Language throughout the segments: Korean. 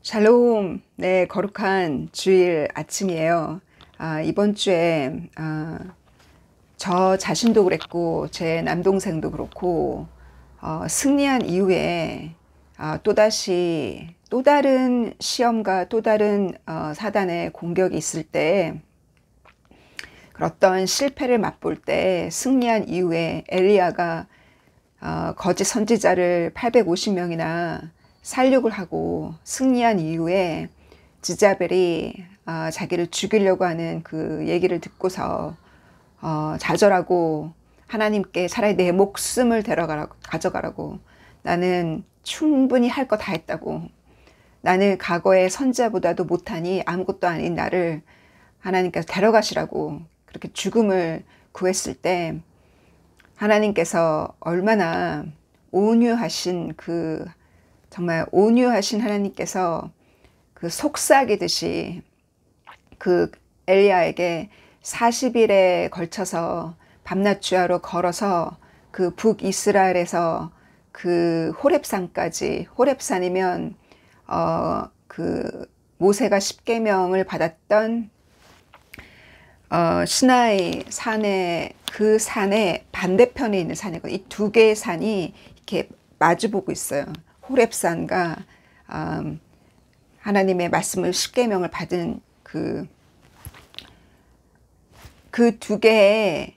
샬롬. 네, 거룩한 주일 아침이에요. 이번 주에 저 자신도 그랬고 제 남동생도 그렇고 승리한 이후에 또다시 또 다른 시험과 또 다른 사단의 공격이 있을 때, 어떤 실패를 맛볼 때 승리한 이후에 엘리야가 거짓 선지자를 850명이나 살육을 하고 승리한 이후에 지자벨이 자기를 죽이려고 하는 그 얘기를 듣고서 좌절하고 하나님께 차라리 내 목숨을 가져가라고, 나는 충분히 할 거 다 했다고, 나는 과거의 선지자보다도 못하니 아무것도 아닌 나를 하나님께서 데려가시라고 그렇게 죽음을 구했을 때, 하나님께서 얼마나 온유하신 정말 온유하신 하나님께서 속삭이듯이 엘리야에게 40일에 걸쳐서 밤낮 주야로 걸어서 북이스라엘에서 호렙산까지, 호렙산이면 모세가 십계명을 받았던 시나이 산의 산의 반대편에 있는 산이거든요. 이 두 개의 산이 이렇게 마주보고 있어요. 호렙산과 하나님의 말씀을 십계명을 받은 그 두 개의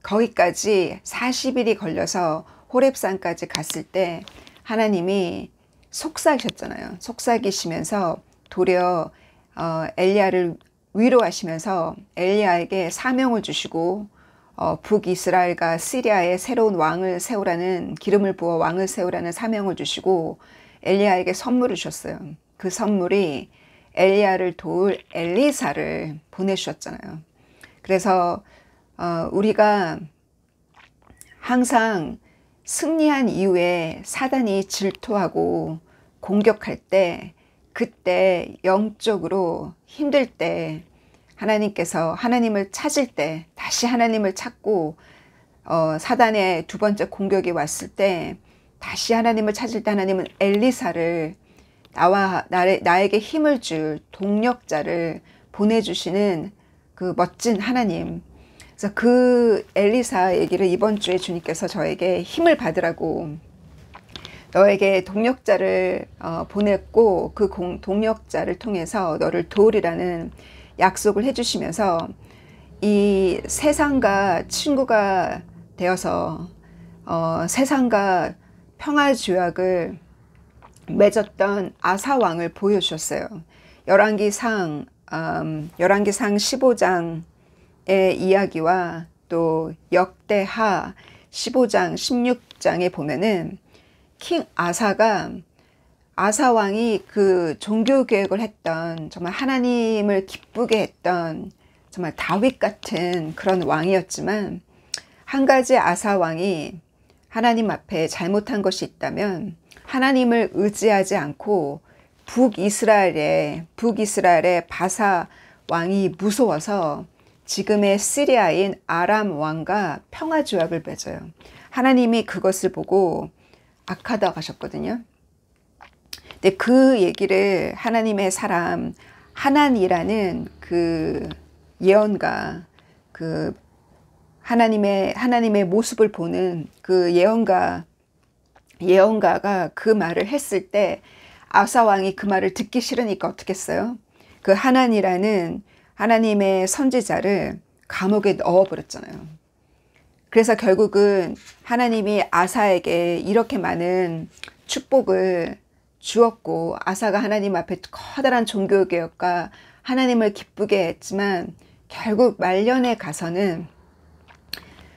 거기까지 40일이 걸려서 호렙산까지 갔을 때 하나님이 속삭이셨잖아요. 속삭이시면서 도리어 엘리야를 위로하시면서 엘리야에게 사명을 주시고 북이스라엘과 시리아에 새로운 왕을 세우라는, 기름을 부어 왕을 세우라는 사명을 주시고 엘리야에게 선물을 주셨어요. 그 선물이 엘리야를 도울 엘리사를 보내주셨잖아요. 그래서 우리가 항상 승리한 이후에 사단이 질투하고 공격할 때, 그때 영적으로 힘들 때 하나님께서 하나님을 찾을 때, 다시 하나님을 찾고 사단의 두 번째 공격이 왔을 때 다시 하나님을 찾을 때 하나님은 엘리사를, 나에게 힘을 줄 동력자를 보내주시는 그 멋진 하나님. 그래서 그 엘리사 얘기를 이번 주에 주님께서 저에게 힘을 받으라고, 너에게 동력자를 보냈고 그 동력자를 통해서 너를 도우리라는 약속을 해주시면서 이 세상과 친구가 되어서 세상과 평화 조약을 맺었던 아사 왕을 보여주셨어요. 열왕기상 15장의 이야기와 또 역대하 15장 16장에 보면은 아사 왕이 종교 개혁을 했던, 정말 하나님을 기쁘게 했던 정말 다윗 같은 그런 왕이었지만, 한 가지 아사 왕이 하나님 앞에 잘못한 것이 있다면 하나님을 의지하지 않고 북이스라엘의 바사 왕이 무서워서 지금의 시리아인 아람 왕과 평화 조약을 맺어요. 하나님이 그것을 보고 악하다고 하셨거든요. 근데 그 얘기를 하나님의 사람 하난이라는 예언가, 하나님의 모습을 보는 예언가가 그 말을 했을 때, 아사 왕이 그 말을 듣기 싫으니까 어떻게 했어요? 하난이라는 하나님의 선지자를 감옥에 넣어버렸잖아요. 그래서 결국은 하나님이 아사에게 이렇게 많은 축복을 주었고, 아사가 하나님 앞에 커다란 종교개혁과 하나님을 기쁘게 했지만, 결국 말년에 가서는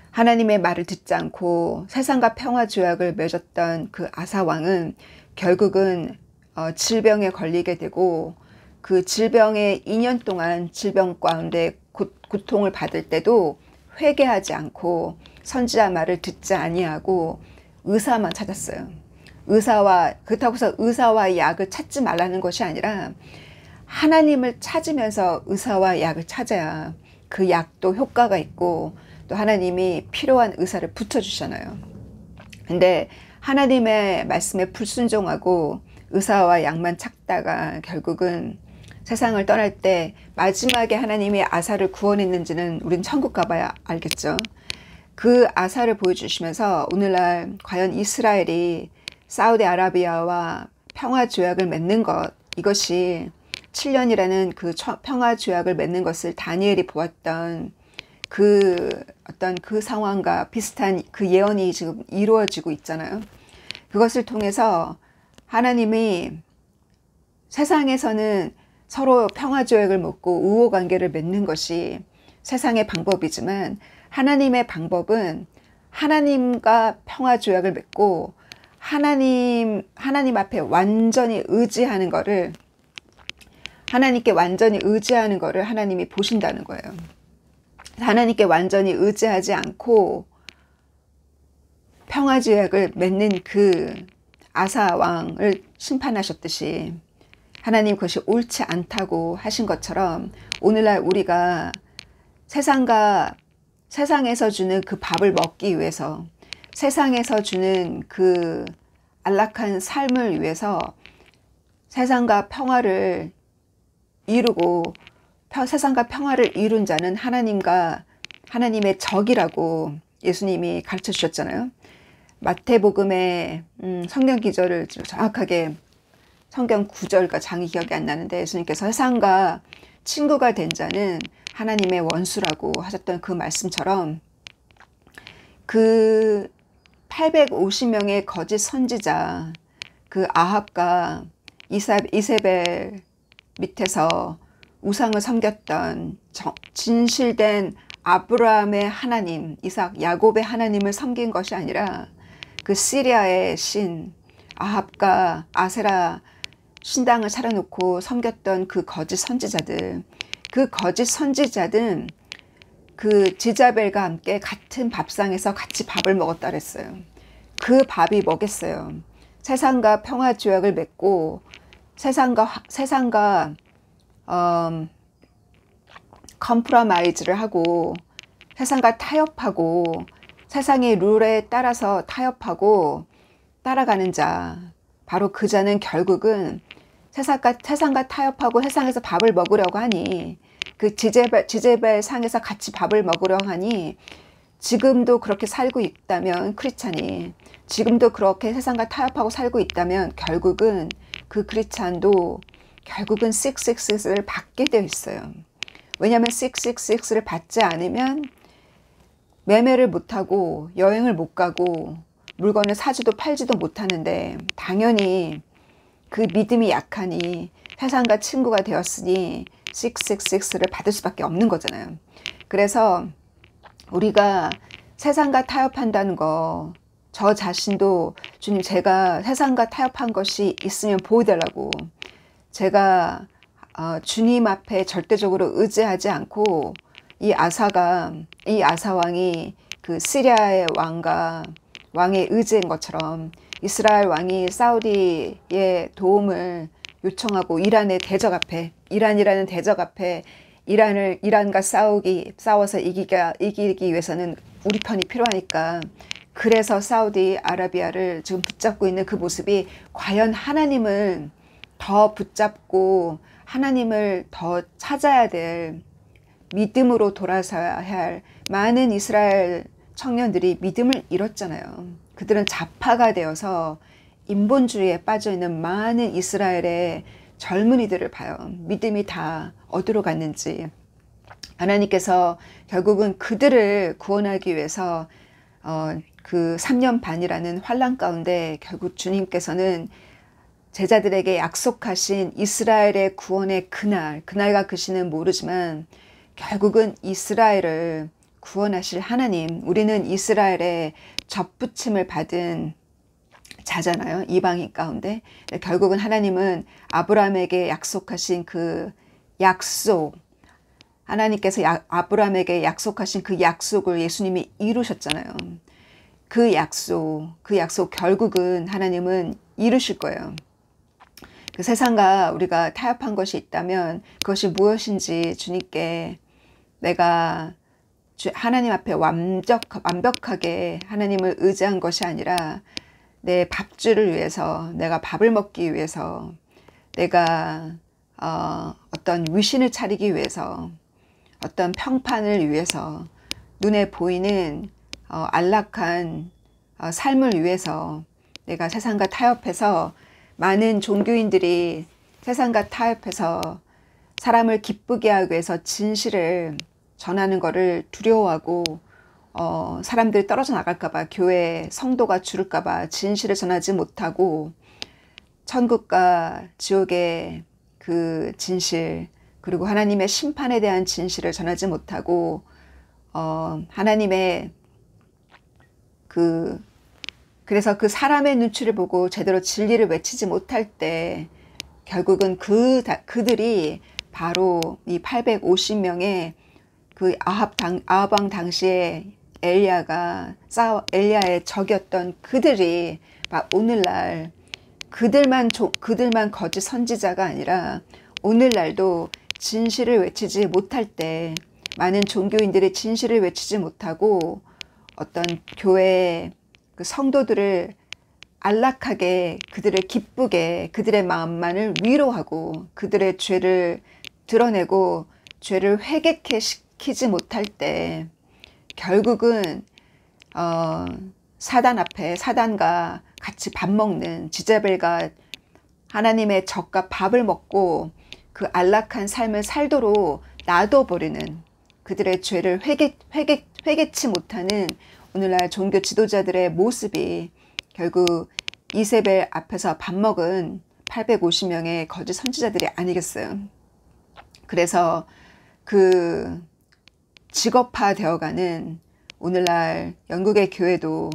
하나님의 말을 듣지 않고 세상과 평화 조약을 맺었던 그 아사 왕은 결국은 질병에 걸리게 되고, 그 질병에 2년 동안 질병 가운데 고통을 받을 때도 회개하지 않고 선지자 말을 듣지 아니하고 의사만 찾았어요. 그렇다고 해서 의사와 약을 찾지 말라는 것이 아니라 하나님을 찾으면서 의사와 약을 찾아야 그 약도 효과가 있고 또 하나님이 필요한 의사를 붙여주잖아요. 근데 하나님의 말씀에 불순종하고 의사와 양만 찾다가 결국은 세상을 떠날 때 마지막에 하나님이 아사를 구원했는지는 우린 천국 가봐야 알겠죠. 그 아사를 보여주시면서 오늘날 과연 이스라엘이 사우디아라비아와 평화조약을 맺는 것, 이것이 7년이라는 그 평화조약을 맺는 것을 다니엘이 보았던 그 어떤 그 상황과 비슷한 그 예언이 지금 이루어지고 있잖아요. 그것을 통해서 하나님이 세상에서는 서로 평화조약을 맺고 우호관계를 맺는 것이 세상의 방법이지만 하나님의 방법은 하나님과 평화조약을 맺고 하나님 앞에 완전히 의지하는 거를, 하나님께 완전히 의지하는 거를 하나님이 보신다는 거예요. 하나님께 완전히 의지하지 않고 평화조약을 맺는 그 아사 왕을 심판하셨듯이 하나님 그것이 옳지 않다고 하신 것처럼 오늘날 우리가 세상에서 주는 그 밥을 먹기 위해서, 세상에서 주는 그 안락한 삶을 위해서 세상과 평화를 이루고 세상과 평화를 이룬 자는 하나님의 적이라고 예수님이 가르쳐 주셨잖아요. 마태복음의 성경 기절을 정확하게 성경 구절과 장이 기억이 안 나는데 예수님께서 세상과 친구가 된 자는 하나님의 원수라고 하셨던 그 말씀처럼 그 850명의 거짓 선지자, 그 아합과 이세벨 밑에서 우상을 섬겼던 진실된 아브라함의 하나님, 이삭, 야곱의 하나님을 섬긴 것이 아니라 그 시리아의 신 아합과 아세라 신당을 차려놓고 섬겼던 그 거짓 선지자들, 그 거짓 선지자들은 그 지자벨과 함께 같은 밥상에서 같이 밥을 먹었다 그랬어요. 그 밥이 뭐겠어요? 세상과 평화조약을 맺고 세상과 컴프로마이즈를 하고 세상과 타협하고 세상의 룰에 따라서 타협하고 따라가는 자, 바로 그 자는 결국은 세상과 타협하고 세상에서 밥을 먹으려고 하니, 그 지제벨 상에서 같이 밥을 먹으려고 하니, 지금도 그렇게 살고 있다면 크리스찬이 지금도 그렇게 세상과 타협하고 살고 있다면 결국은 그 크리스찬도 결국은 666를 받게 되어 있어요. 왜냐하면 666를 받지 않으면 매매를 못하고 여행을 못 가고 물건을 사지도 팔지도 못하는데, 당연히 그 믿음이 약하니 세상과 친구가 되었으니 666를 받을 수밖에 없는 거잖아요. 그래서 우리가 세상과 타협한다는 거, 저 자신도 주님, 제가 세상과 타협한 것이 있으면 보여달라고, 제가 주님 앞에 절대적으로 의지하지 않고 이 아사 왕이 그 시리아의 왕의 의지인 것처럼 이스라엘 왕이 사우디의 도움을 요청하고 이란이라는 대적 앞에 이란과 싸워서 이기기 위해서는 우리 편이 필요하니까, 그래서 사우디아라비아를 지금 붙잡고 있는 그 모습이 과연 하나님을 더 붙잡고 하나님을 더 찾아야 될, 믿음으로 돌아서야 할 많은 이스라엘 청년들이 믿음을 잃었잖아요. 그들은 좌파가 되어서 인본주의에 빠져있는 많은 이스라엘의 젊은이들을 봐요. 믿음이 다 어디로 갔는지. 하나님께서 결국은 그들을 구원하기 위해서 그 3년 반이라는 환란 가운데 결국 주님께서는 제자들에게 약속하신 이스라엘의 구원의 그날과 그 시는 모르지만 결국은 이스라엘을 구원하실 하나님, 우리는 이스라엘의 접붙임을 받은 자잖아요. 이방인 가운데. 결국은 하나님은 아브라함에게 약속하신 그 약속, 하나님께서 아브라함에게 약속하신 그 약속을 예수님이 이루셨잖아요. 그 약속 결국은 하나님은 이루실 거예요. 그 세상과 우리가 타협한 것이 있다면 그것이 무엇인지 주님께 내가 하나님 앞에 완벽하게 하나님을 의지한 것이 아니라 내 밥줄을 위해서, 내가 밥을 먹기 위해서, 내가 어떤 위신을 차리기 위해서, 어떤 평판을 위해서, 눈에 보이는 안락한 삶을 위해서 내가 세상과 타협해서, 많은 종교인들이 세상과 타협해서 사람을 기쁘게 하기 위해서 진실을 전하는 것을 두려워하고 사람들이 떨어져 나갈까봐, 교회 성도가 줄을까봐 진실을 전하지 못하고, 천국과 지옥의 그 진실, 그리고 하나님의 심판에 대한 진실을 전하지 못하고, 하나님의 그래서 그 사람의 눈치를 보고 제대로 진리를 외치지 못할 때, 결국은 그들이 바로 이 850명의 그 아합 왕 당시에 엘리야의 적이었던 그들이 오늘날 그들만 거짓 선지자가 아니라, 오늘날도 진실을 외치지 못할 때, 많은 종교인들이 진실을 외치지 못하고 어떤 교회의 그 성도들을 안락하게, 그들을 기쁘게, 그들의 마음만을 위로하고 그들의 죄를 드러내고 죄를 회개케 시키지 못할 때, 결국은 사단 앞에, 사단과 같이 밥 먹는 지제벨과 하나님의 적과 밥을 먹고 그 안락한 삶을 살도록 놔둬버리는, 그들의 죄를 회개치 못하는 오늘날 종교 지도자들의 모습이 결국 이세벨 앞에서 밥 먹은 850명의 거짓 선지자들이 아니겠어요. 그래서 그 직업화 되어가는 오늘날 영국의 교회도,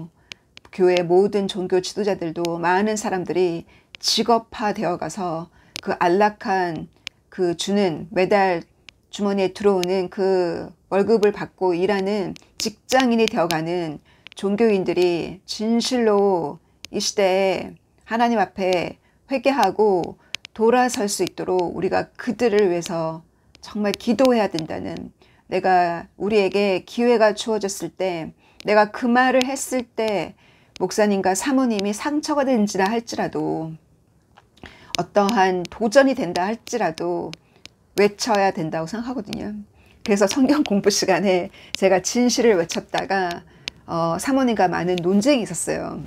교회 모든 종교 지도자들도, 많은 사람들이 직업화 되어가서 그 안락한 그 주는, 매달 주머니에 들어오는 그 월급을 받고 일하는 직장인이 되어가는 종교인들이 진실로 이 시대에 하나님 앞에 회개하고 돌아설 수 있도록 우리가 그들을 위해서 정말 기도해야 된다는, 우리에게 기회가 주어졌을 때, 내가 그 말을 했을 때 목사님과 사모님이 상처가 된지라 할지라도, 어떠한 도전이 된다 할지라도 외쳐야 된다고 생각하거든요. 그래서 성경 공부 시간에 제가 진실을 외쳤다가 사모님과 많은 논쟁이 있었어요.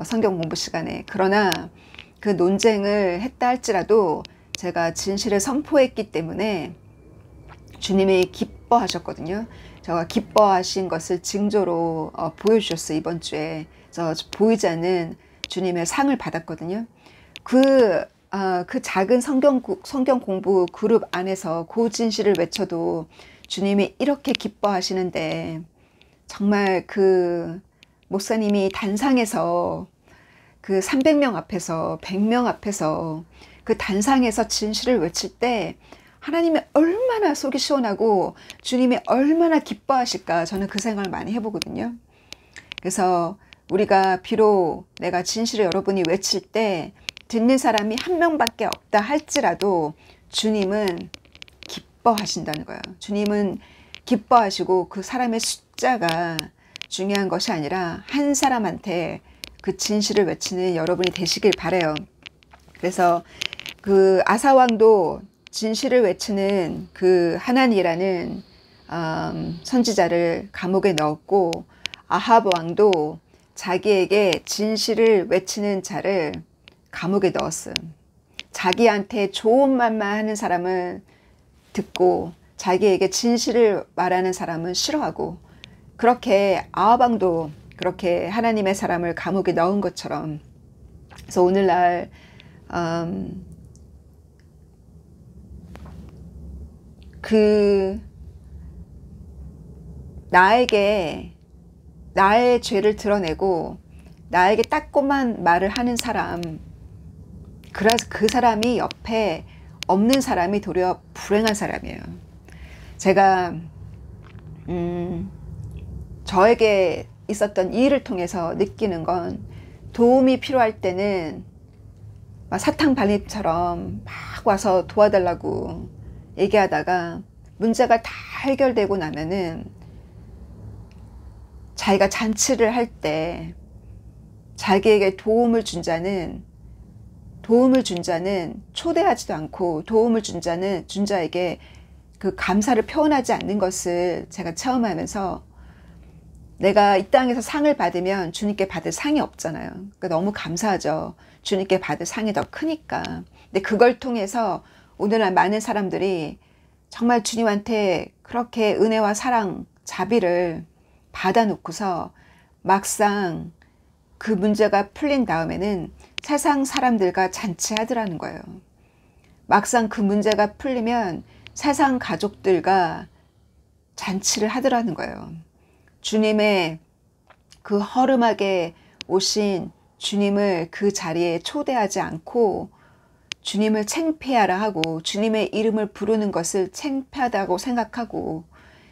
성경 공부 시간에. 그러나 그 논쟁을 했다 할지라도 제가 진실을 선포했기 때문에 주님이 기뻐하셨거든요. 제가 기뻐하신 것을 징조로 보여주셨어요. 이번 주에 저 보이지 않는 주님의 상을 받았거든요. 그 작은 성경 공부 그룹 안에서 그 진실을 외쳐도 주님이 이렇게 기뻐하시는데, 정말 그 목사님이 단상에서 그 300명 앞에서, 100명 앞에서 그 단상에서 진실을 외칠 때 하나님이 얼마나 속이 시원하고 주님이 얼마나 기뻐하실까, 저는 그 생각을 많이 해보거든요. 그래서 우리가 비록 내가 진실을 여러분이 외칠 때 듣는 사람이 한 명밖에 없다 할지라도 주님은 기뻐하신다는 거예요. 주님은 기뻐하시고 그 사람의 숫자가 중요한 것이 아니라 한 사람한테 그 진실을 외치는 여러분이 되시길 바라요. 그래서 그 아사왕도 진실을 외치는 그 하나니라는 선지자를 감옥에 넣었고, 아합 왕도 자기에게 진실을 외치는 자를 감옥에 넣었어요. 자기한테 좋은 말만 하는 사람은 듣고 자기에게 진실을 말하는 사람은 싫어하고, 그렇게 아합 왕도 그렇게 하나님의 사람을 감옥에 넣은 것처럼, 그래서 오늘날 나에게 나의 죄를 드러내고 나에게 따끔한 말을 하는 사람, 그래서 그 사람이 옆에 없는 사람이 도리어 불행한 사람이에요. 제가 저에게 있었던 이 일을 통해서 느끼는 건, 도움이 필요할 때는 막 사탕발림처럼 막 와서 도와달라고 얘기하다가 문제가 다 해결되고 나면은 자기가 잔치를 할 때 자기에게 도움을 준 자는 초대하지도 않고 도움을 준 자에게 그 감사를 표현하지 않는 것을 제가 체험하면서, 내가 이 땅에서 상을 받으면 주님께 받을 상이 없잖아요. 그러니까 너무 감사하죠. 주님께 받을 상이 더 크니까. 근데 그걸 통해서 오늘날 많은 사람들이 정말 주님한테 그렇게 은혜와 사랑, 자비를 받아놓고서 막상 그 문제가 풀린 다음에는 세상 사람들과 잔치하더라는 거예요. 막상 그 문제가 풀리면 세상 가족들과 잔치를 하더라는 거예요. 주님의 그 허름하게 오신 주님을 그 자리에 초대하지 않고 주님을 창피하라 하고, 주님의 이름을 부르는 것을 창피하다고 생각하고,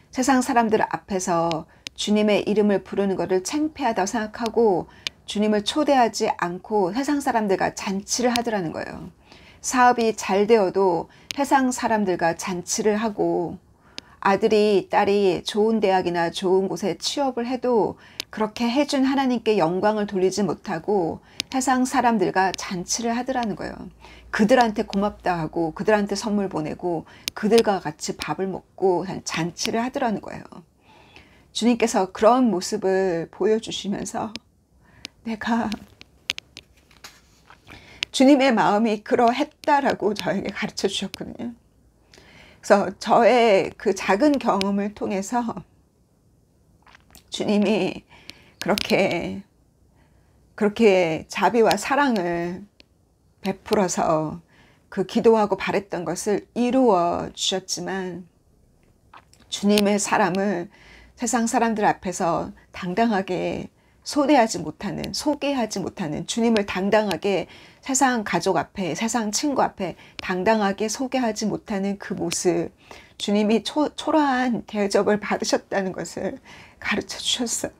세상 사람들 앞에서 주님의 이름을 부르는 것을 창피하다고 생각하고 주님을 초대하지 않고 세상 사람들과 잔치를 하더라는 거예요. 사업이 잘 되어도 세상 사람들과 잔치를 하고, 아들이 딸이 좋은 대학이나 좋은 곳에 취업을 해도 그렇게 해준 하나님께 영광을 돌리지 못하고 세상 사람들과 잔치를 하더라는 거예요. 그들한테 고맙다 하고 그들한테 선물 보내고 그들과 같이 밥을 먹고 잔치를 하더라는 거예요. 주님께서 그런 모습을 보여주시면서 내가 주님의 마음이 그러했다라고 저에게 가르쳐 주셨거든요. 그래서 저의 그 작은 경험을 통해서 주님이 그렇게 자비와 사랑을 베풀어서 그 기도하고 바랬던 것을 이루어 주셨지만, 주님의 사람을 세상 사람들 앞에서 당당하게 소개하지 못하는, 주님을 당당하게 세상 가족 앞에, 세상 친구 앞에 당당하게 소개하지 못하는 그 모습, 주님이 초라한 대접을 받으셨다는 것을 가르쳐 주셨어요.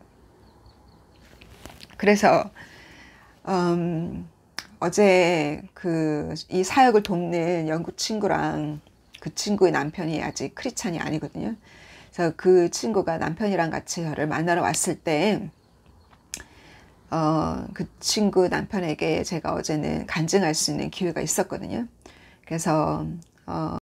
그래서 어제 이 사역을 돕는 영국 친구랑, 그 친구의 남편이 아직 크리스찬이 아니거든요. 그래서 그 친구가 남편이랑 같이 저를 만나러 왔을 때 그 친구 남편에게 제가 어제는 간증할 수 있는 기회가 있었거든요. 그래서